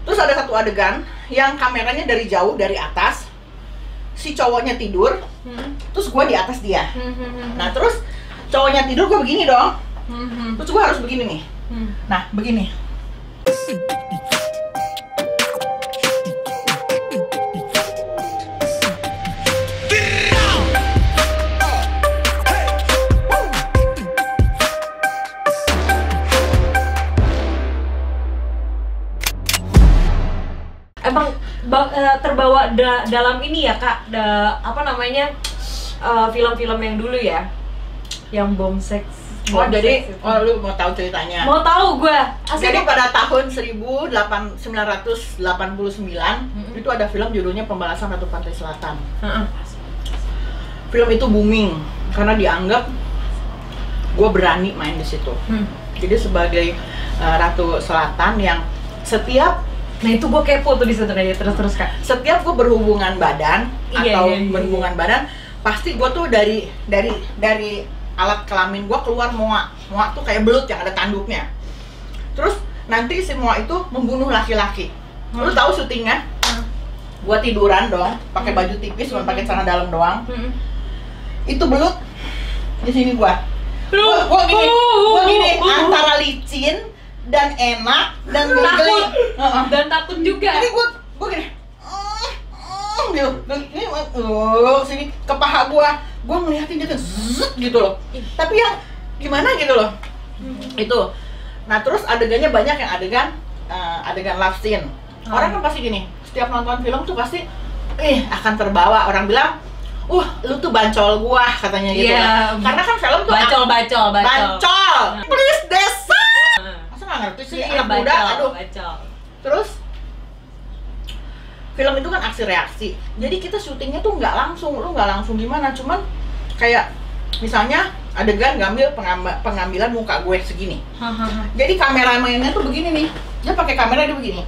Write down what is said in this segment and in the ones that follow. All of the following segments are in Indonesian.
Terus ada satu adegan yang kameranya dari jauh, dari atas. Si cowoknya tidur, terus gue di atas dia. Nah terus cowoknya tidur, gue begini dong. Terus gue harus begini nih. Nah begini. Emang terbawa dalam ini ya kak, film-film yang dulu ya, yang bom seks. Oh jadi, lu mau tahu ceritanya? Mau tahu gue. Jadi pada tahun 1989 itu ada film judulnya Pembalasan Ratu Pantai Selatan. Film itu booming karena dianggap gue berani main di situ. Jadi sebagai Ratu Selatan yang setiap, nah itu gue kepo tuh di situ aja, terus kak. Setiap gue berhubungan badan berhubungan badan, pasti gue tuh dari alat kelamin gue keluar moa tuh kayak belut yang ada tanduknya. Terus nanti si moa itu membunuh laki-laki. Lu tahu syutingnya? Gue tiduran dong, pakai baju tipis, cuma pakai celana dalam doang. Itu belut di sini gue gini antara licin dan enak dan geli dan takut juga. Jadi gue gini ini sini ke paha gue ngeliatin dia tuh zzz, gitu loh. Tapi yang gimana gitu loh. Itu. Nah terus adegannya banyak yang adegan love scene. Orang kan pasti gini, setiap nonton film tuh pasti akan terbawa. Orang bilang, lu tuh bancol gua katanya gitu kan. Karena kan film tuh bacol. Please desa. Masa nggak ngerti sih anak muda, aduh. Terus film itu kan aksi reaksi. Jadi kita syutingnya tuh nggak langsung gimana, cuman kayak misalnya adegan pengambilan muka gue segini. Jadi kameramennya tuh begini nih. Dia pakai kamera dia begini.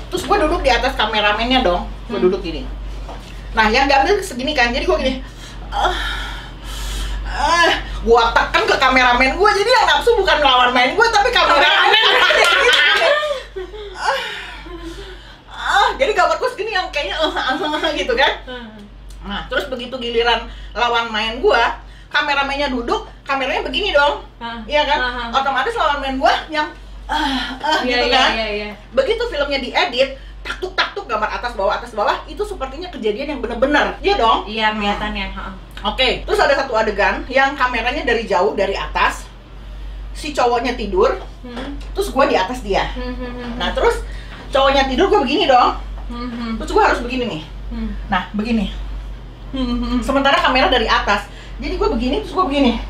Terus gue duduk di atas kameramennya dong. Gue duduk gini. Nah, yang diambil segini kan. Jadi gue gini. Gue tekan ke kameramen gue. Jadi yang nafsu bukan lawan main gue, tapi kameramen. Jadi gambarku segini yang kayaknya gitu kan. Nah, terus begitu giliran lawan main gua, kameramennya duduk, kameranya begini dong. Iya kan? Otomatis lawan main gua yang gitu kan. Begitu filmnya diedit, taktuk gambar atas bawah, itu sepertinya kejadian yang benar-benar. Iya dong? Iya, kelihatannya. Oke, terus ada satu adegan yang kameranya dari jauh, dari atas. Si cowoknya tidur, terus gua di atas dia. Nah, terus cowoknya tidur, gue begini dong. Terus gue harus begini nih. Nah, begini. Sementara kamera dari atas. Jadi gue begini, terus gue begini.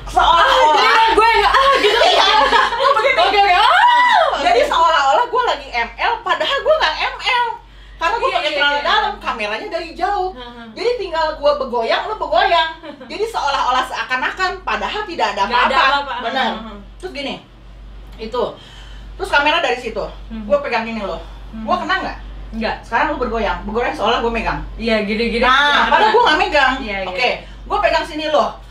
Seolah-olah gue gitu ya. Oke. Jadi seolah-olah gue lagi ML, padahal gue nggak ML. Karena gue pakai celana dalam, kameranya dari jauh. Jadi tinggal gue begoyang, lu begoyang. Jadi seolah-olah seakan-akan, padahal tidak ada apa-apa. Benar. Terus gini. Itu. Terus kamera dari situ, gue pegang gini loh. Gue kena nggak? Enggak. Sekarang lu bergoyang seolah gue megang. Iya, gini. Nah, padahal gue nggak megang. Oke. Gue pegang sini loh.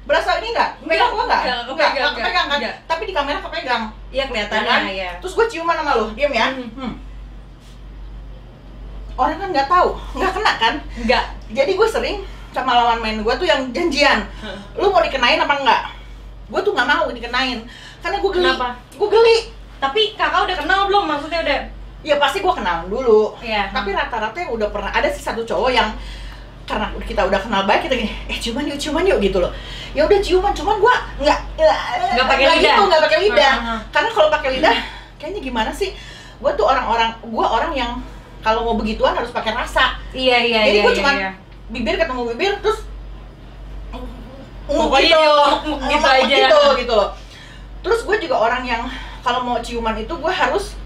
Berasa ini nggak? Megang gue nggak? Nggak kepegang kan? Tapi di kamera kepegang. Iya, kelihatannya ya. Terus gue ciuman sama lu, diam ya. Orang kan nggak tahu, nggak kena kan? Nggak. Jadi gue sering sama lawan main gue tuh yang janjian. Lu mau dikenain apa enggak? Gue tuh nggak mau dikenain. Karena gue geli. Kenapa? Gue geli. Tapi kakak udah kenal belum? Maksudnya udah? Ya pasti gue kenal dulu. Iya. Tapi rata-rata yang udah pernah, ada sih satu cowok yang karena kita udah kenal baik, kita gini, ciuman yuk gitu loh. Ya udah ciuman, cuman gue nggak pakai lidah. Gitu, nggak pakai lidah. Karena kalau pakai lidah, kayaknya gimana sih? Gue tuh orang yang kalau mau begituan harus pakai rasa. Iya. Jadi gue cuman bibir ketemu bibir, terus pokoknya gitu aja. Gitu loh. Terus gue juga orang yang kalau mau ciuman itu gue harus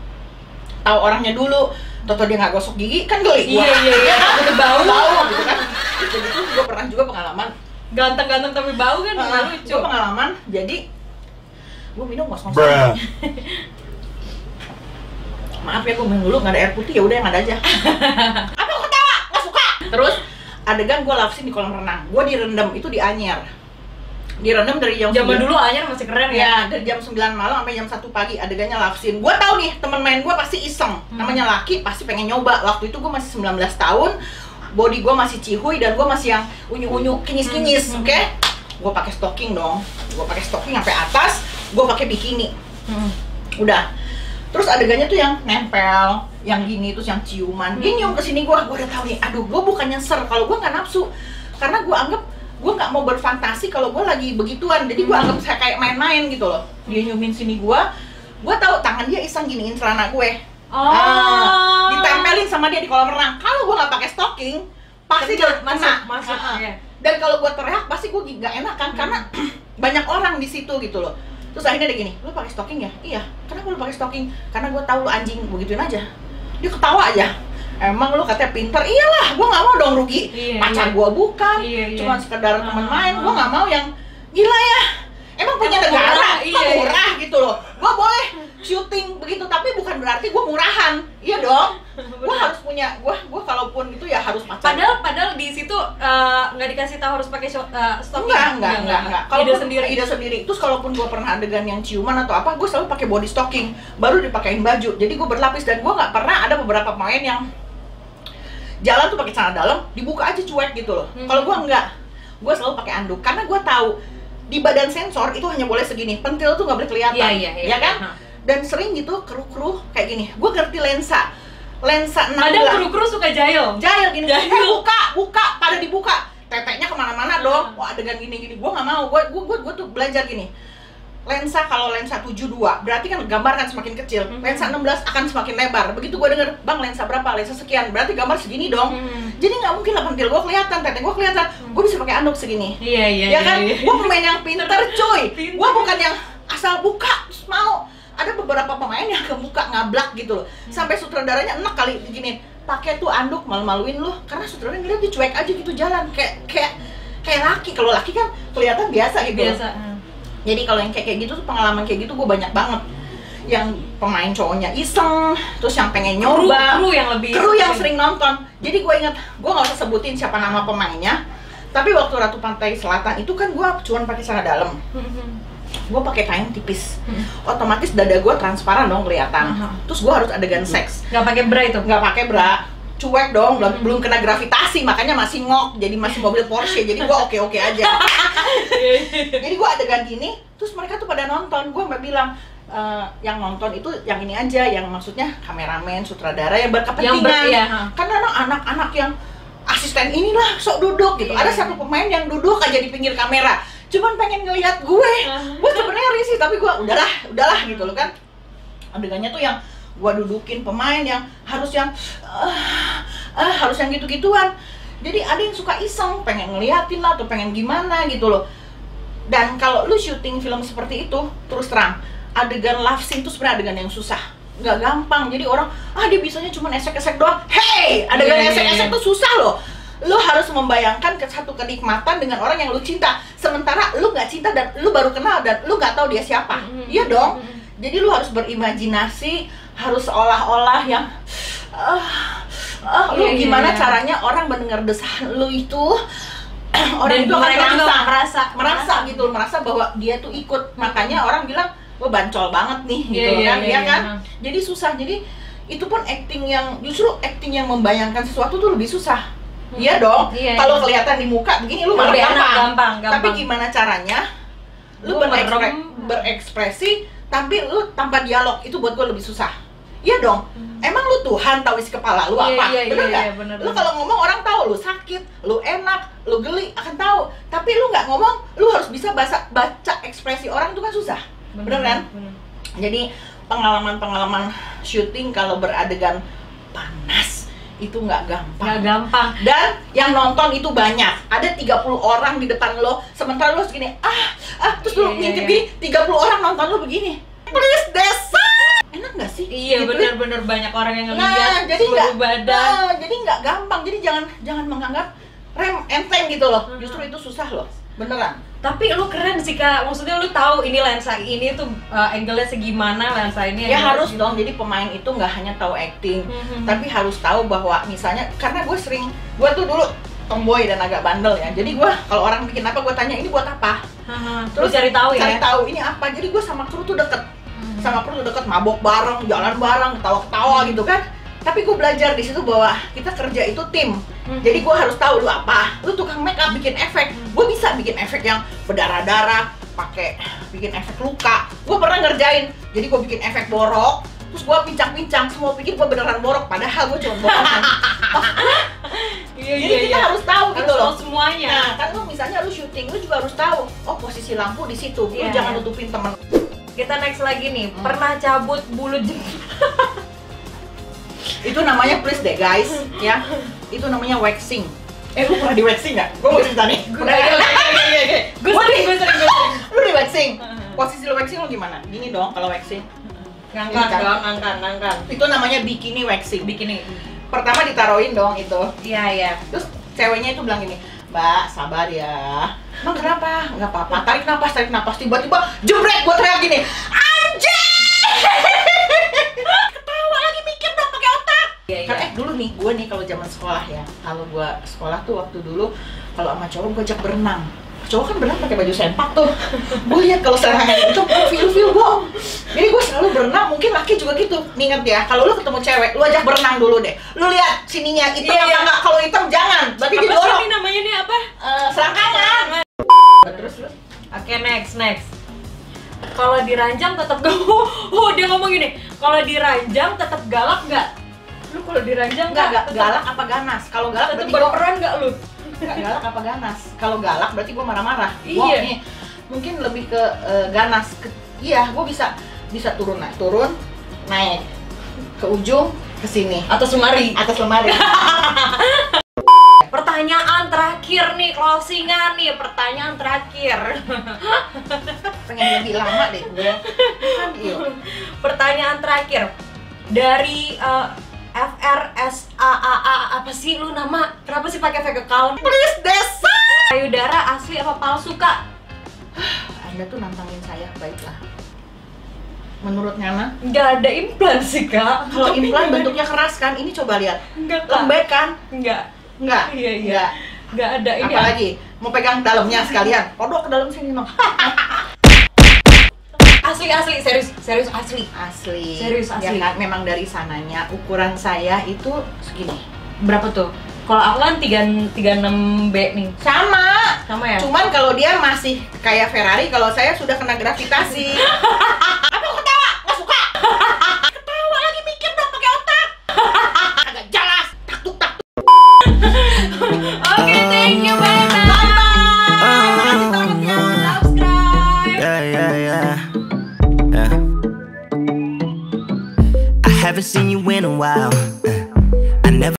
tahu orangnya dulu. Toto dia nggak gosok gigi kan geli. Iya. Udah bau gitu kan. Gitu gue pernah juga pengalaman. Ganteng tapi bau kan lucu. Gue pengalaman. Jadi gue minum ngos-ngos. Maaf ya, gue minum dulu, nggak ada air putih, ya udah yang ada aja. Apa lu ketawa? Nggak suka. Terus adegan gue love scene di kolam renang. Gue direndam itu di Anyer. direndam dari jam Zaman 9. dulu Anyar masih keren ya. Ya, dari jam 9 malam sampai jam 1 pagi adegannya love scene. Gua tahu nih, teman main gua pasti iseng. Namanya laki pasti pengen nyoba. Waktu itu gua masih 19 tahun. Body gua masih cihuy dan gua masih yang unyu-unyu, kinyis-kinyis, oke? Gua pakai stocking dong. Gua pakai stocking sampai atas, gua pakai bikini. Udah. Terus adegannya tuh yang nempel, yang gini, terus yang ciuman. Dia nyium kesini gua udah tahu nih. Aduh, gua bukannya ser, kalau gua nggak nafsu, karena gua anggap gue nggak mau berfantasi kalau gue lagi begituan, jadi gue anggap saya kayak main-main gitu loh. Dia nyumin sini gue tahu tangan dia iseng giniin celana gue, ditempelin sama dia di kolam renang. Kalau gue nggak pakai stocking, pasti dia masuk. Dan kalau gue teriak, pasti gue nggak enak kan, karena banyak orang di situ gitu loh. Terus akhirnya dia gini, lu pakai stocking ya? Iya. Kenapa lu pakai stocking? Karena gue tahu lu anjing, begituin aja. Dia ketawa aja. Emang lu katanya pinter? Iyalah, gue nggak mau dong rugi pacar gue bukan, cuma sekedar teman main. Gue nggak mau yang gila ya. Emang punya negara, murah gitu loh. Gue boleh syuting begitu, tapi bukan berarti gue murahan. Iya dong. Gue harus punya, gue kalaupun itu ya harus pacar. Padahal di situ nggak dikasih tahu harus pakai stocking. Enggak. Kalau ide sendiri. Terus kalaupun gue pernah adegan yang ciuman atau apa, gue selalu pakai body stocking, baru dipakein baju. Jadi gue berlapis, dan gue nggak pernah ada beberapa pemain yang jalan tuh pakai celana dalam, dibuka aja cuek gitu loh. Kalau gue enggak, gue selalu pakai anduk karena gue tahu di badan sensor itu hanya boleh segini, pentil tuh nggak boleh kelihatan, ya kan? Dan sering gitu kru kayak gini. Gue ngerti lensa 16. Kadang kru suka jahil gini. Buka, pada dibuka, teteknya kemana-mana dong. Wah, adegan gini, gue nggak mau. Gue tuh belajar gini. Lensa, kalau lensa 72 berarti kan gambar kan semakin kecil, lensa 16 akan semakin lebar. Begitu gue denger, bang lensa berapa? Lensa sekian, berarti gambar segini dong. Jadi nggak mungkin lah pentil gue kelihatan, tete gue kelihatan. Gue bisa pakai anduk segini. Iya kan? Gue pemain yang pinter cuy. Gue bukan yang asal buka terus mau. Ada beberapa pemain yang kebuka ngablak gitu loh. Sampai sutradaranya enak kali gini, pakai tuh anduk, malu-maluin lu, karena sutradara ngeliat dia cuek aja gitu jalan kayak laki. Kalau laki kan kelihatan biasa gitu. Jadi kalau yang kayak gitu tuh, pengalaman kayak gitu gue banyak banget. Yang pemain cowoknya iseng, terus yang pengen nyoba, kru yang sering nonton. Jadi gue ingat, gue nggak usah sebutin siapa nama pemainnya, tapi waktu Ratu Pantai Selatan itu kan gue cuma pakai celana dalam, gue pakai kain tipis, otomatis dada gue transparan dong kelihatan. Terus gue harus adegan seks, nggak pakai bra itu? Nggak pakai bra, cuek dong, belum kena gravitasi, makanya masih ngok, jadi masih mobil Porsche, jadi gue oke aja. Jadi gue adegan gini, terus mereka tuh pada nonton. Gue mbak bilang, yang nonton itu yang ini aja, yang maksudnya kameramen, sutradara yang berkepentingan. Karena anak-anak yang asisten inilah sok duduk gitu. Ada satu pemain yang duduk aja di pinggir kamera, cuman pengen ngelihat gue. Gue sebenarnya risih, tapi gue udahlah gitu loh kan. Adegannya tuh yang gue dudukin pemain yang harus yang gitu-gituan. Jadi ada yang suka iseng, pengen ngeliatin lah atau pengen gimana gitu loh. Dan kalau lu syuting film seperti itu, terus terang, adegan love scene itu sebenarnya adegan yang susah, nggak gampang. Jadi orang, dia bisanya cuma esek-esek doang. Hey, adegan esek-esek tuh susah loh. Lu harus membayangkan satu kenikmatan dengan orang yang lu cinta, sementara lu nggak cinta dan lu baru kenal dan lu nggak tahu dia siapa. Iya dong. Jadi lu harus berimajinasi, harus seolah-olah yang lu gimana caranya orang mendengar desahan lu itu, orang itu akan merasa bahwa dia tuh ikut. Makanya orang bilang, "Wah, bancol banget nih," gitu kan, ya kan? Jadi susah. Jadi itu pun acting yang membayangkan sesuatu tuh lebih susah. Iya dong. Kalau kelihatan di muka begini lu malah gampang. Tapi gimana caranya lu berekspresi tapi lu tanpa dialog, itu buat gue lebih susah. Iya dong. Emang lu Tuhan tahu isi kepala lu apa? Bener nggak? Lu kalau ngomong orang tahu lu sakit, lu enak, lu geli akan tahu. Tapi lu nggak ngomong, lu harus bisa baca ekspresi orang, itu kan susah. Bener kan? Jadi pengalaman syuting kalau beradegan panas itu nggak gampang. Dan yang nonton itu banyak. Ada 30 orang di depan lo, sementara lo segini, terus lo ngintip gini, 30 orang nonton lo begini. Please, desa! Enak nggak sih? Iya, gitu, bener-bener banyak orang yang ngeliat seluruh badan. Jadi nggak gampang. Jadi jangan menganggap enteng gitu loh. Justru itu susah loh, beneran. Tapi lu keren sih Kak, maksudnya lu tahu ini lensa ini tuh angle-nya segimana, lensa ini ya harus dong. Jadi pemain itu nggak hanya tahu acting, tapi harus tahu bahwa misalnya, karena gue tuh dulu tomboy dan agak bandel ya. Jadi gue kalau orang bikin apa gue tanya ini buat apa. Terus cari tahu ya. Cari tahu ini apa. Jadi gue sama kru tuh deket. Sama kru tuh deket, mabok bareng, jalan bareng, ketawa-ketawa gitu kan. Tapi gue belajar di situ bahwa kita kerja itu tim. Jadi gue harus tahu lu apa. Lu tukang make up bikin efek. Gue bisa bikin efek yang berdarah-darah, pakai bikin efek luka. Gue pernah ngerjain. Jadi gue bikin efek borok. Terus gue pincang-pincang, semua pikir gue beneran borok, padahal gue cuma borok. Jadi kita harus tahu gitu loh semuanya. Nah, kan lu misalnya lu syuting, lu juga harus tahu. Oh, posisi lampu di situ. Lu jangan nutupin temen. Kita next lagi nih, pernah cabut bulu jenggot. Itu namanya please deh guys, ya. Itu namanya waxing. Lu pernah di waxing nggak? Gue mau cerita nih. Gue sering. Lu di waxing. Posisi lu waxing lu gimana? Gini dong kalau waxing. Ngangkat. Itu namanya bikini waxing. Bikini. Pertama ditaruhin dong itu. Iya. Terus ceweknya itu bilang gini, Mbak sabar ya. Emang kenapa? Nggak apa-apa. Tarik napas. Tiba-tiba jebrek, gue teriak gini, anjing! Ketawa lagi, mikir dong pakai otak. Kan dulu nih, gue nih kalau zaman sekolah ya. Kalau gue sekolah tuh waktu dulu, kalau sama cowok gue ajak berenang. Cowok kan berenang pakai baju sempak tuh. Gue lihat kalau serangan itu feel bohong. Jadi gue selalu berenang, mungkin laki juga gitu. Ingat ya, kalau lu ketemu cewek, lu ajak berenang dulu deh. Lu lihat sininya hitam apa enggak? Kalau hitam jangan. Berarti didorong. Ini namanya nih apa? Selangkangan. Terus. Oke, next. Kalau diranjang tetap oh dia ngomong gini. Kalau diranjang tetap galak nggak? Lu kalau diranjang Enggak galak apa ganas? Kalau galak tetap berarti berperan nggak lu? Enggak galak apa ganas? Kalau galak berarti gue marah-marah. Iya. Wah, nih mungkin lebih ke ganas. Iya, gue bisa turun naik ke ujung ke sini Atas lemari. Pertanyaan terakhir nih, closingan nih, pertanyaan terakhir. Pengen lebih lama deh gue. Pertanyaan terakhir dari FRSAAA, apa sih lu nama? Kenapa sih pakai fake account? Please desa. Payudara asli apa palsu, Kak? Anda tuh nantangin saya, baiklah. Menurut Ngana? Nggak ada implan sih, Kak. Kalau implan bentuknya keras kan, ini coba lihat. Enggak, Kak. Lembek kan? Enggak. Iya. Nggak ada ini. Apalagi mau pegang dalamnya sekalian. Kodok ke dalam sini, no. Asli, serius asli. Serius asli. Ya, memang dari sananya ukuran saya itu segini. Berapa tuh? Kalau aku kan 36B nih. Sama Ya? Cuman kalau dia masih kayak Ferrari, kalau saya sudah kena gravitasi. Apa ketawa? Nggak suka? Ketawa lagi, mikir dong pakai otak. Agak jelas. Tak. Oke, thank you, bye-bye. Subscribe. Yeah. I haven't seen you in a while.